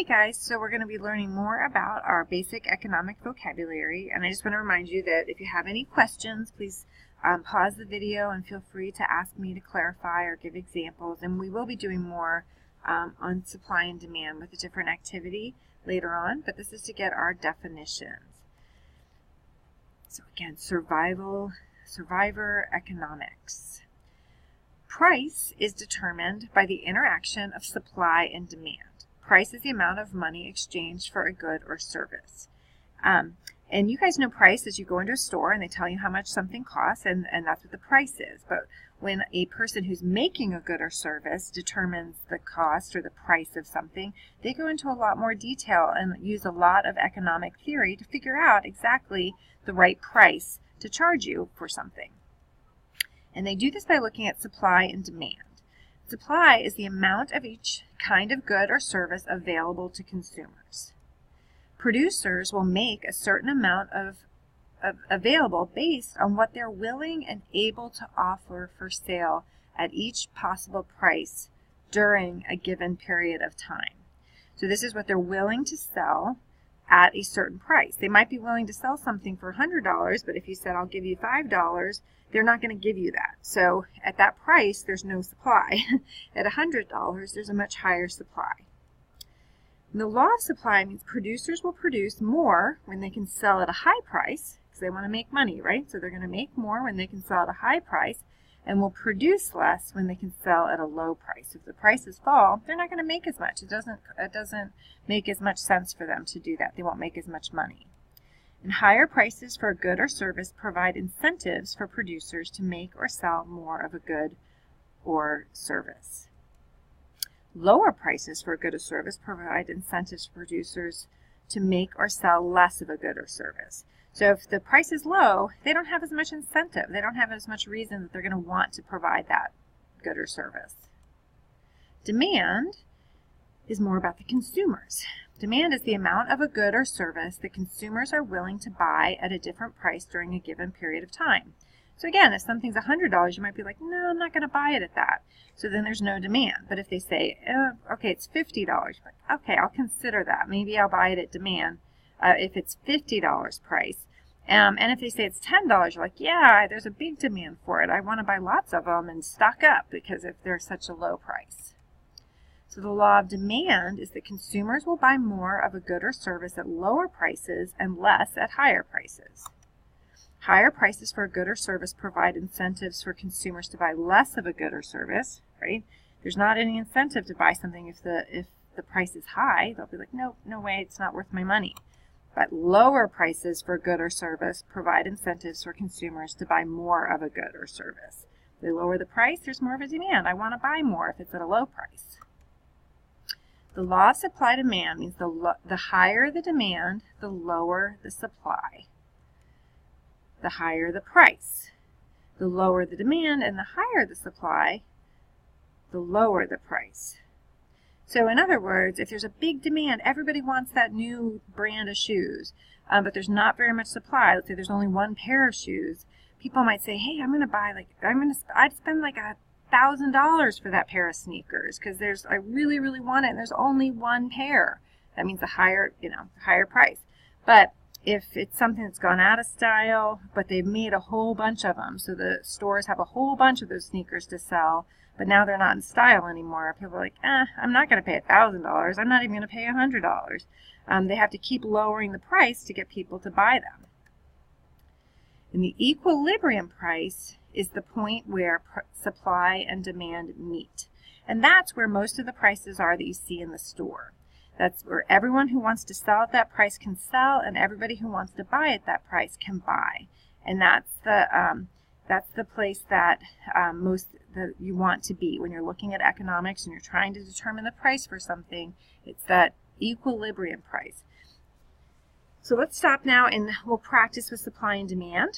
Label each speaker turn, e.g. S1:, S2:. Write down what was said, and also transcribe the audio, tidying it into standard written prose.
S1: Hey guys, so we're going to be learning more about our basic economic vocabulary, and I just want to remind you that if you have any questions, please pause the video and feel free to ask me to clarify or give examples, and we will be doing more on supply and demand with a different activity later on, but this is to get our definitions. So again, survivor economics. Price is determined by the interaction of supply and demand. Price is the amount of money exchanged for a good or service. And you guys know price as you go into a store and they tell you how much something costs, and that's what the price is. But when a person who's making a good or service determines the cost or the price of something, they go into a lot more detail and use a lot of economic theory to figure out exactly the right price to charge you for something. And they do this by looking at supply and demand. Supply is the amount of each kind of good or service available to consumers. Producers will make a certain amount of available based on what they're willing and able to offer for sale at each possible price during a given period of time. So this is what they're willing to sell at a certain price. They might be willing to sell something for $100, but if you said, I'll give you $5, they're not going to give you that. So at that price, there's no supply. At $100, there's a much higher supply. And the law of supply means producers will produce more when they can sell at a high price, because they want to make money, right? So they're going to make more when they can sell at a high price, and will produce less when they can sell at a low price. If the prices fall, they're not going to make as much. It doesn't make as much sense for them to do that. They won't make as much money. And higher prices for a good or service provide incentives for producers to make or sell more of a good or service. Lower prices for a good or service provide incentives for producers to make or sell less of a good or service. So if the price is low, they don't have as much incentive. They don't have as much reason that they're going to want to provide that good or service. Demand is more about the consumers. Demand is the amount of a good or service that consumers are willing to buy at a different price during a given period of time. So again, if something's $100, you might be like, no, I'm not going to buy it at that. So then there's no demand. But if they say, okay, it's $50, like, okay, I'll consider that. Maybe I'll buy it at demand if it's $50 price. And if they say it's $10, you're like, yeah, there's a big demand for it. I want to buy lots of them and stock up because if they're such a low price. So the law of demand is that consumers will buy more of a good or service at lower prices and less at higher prices. Higher prices for a good or service provide incentives for consumers to buy less of a good or service, right? There's not any incentive to buy something if the price is high. They'll be like, no way, it's not worth my money. But lower prices for a good or service provide incentives for consumers to buy more of a good or service. If they lower the price, there's more of a demand. I want to buy more if it's at a low price. The law of supply-demand means the higher the demand, the lower the supply. The higher the price. The lower the demand and the higher the supply, the lower the price. So in other words, if there's a big demand, everybody wants that new brand of shoes, but there's not very much supply. Let's say there's only one pair of shoes. People might say, hey, I'd spend like $1,000 for that pair of sneakers because I really, really want it, and there's only one pair. That means a higher price. But if it's something that's gone out of style, but they've made a whole bunch of them, so the stores have a whole bunch of those sneakers to sell, but now they're not in style anymore, people are like, I'm not going to pay $1,000. I'm not even going to pay $100. They have to keep lowering the price to get people to buy them. And the equilibrium price is the point where supply and demand meet. And that's where most of the prices are that you see in the store. That's where everyone who wants to sell at that price can sell, and everybody who wants to buy at that price can buy. And that's the place that that you want to be when you're looking at economics and you're trying to determine the price for something. It's that equilibrium price. So let's stop now and we'll practice with supply and demand.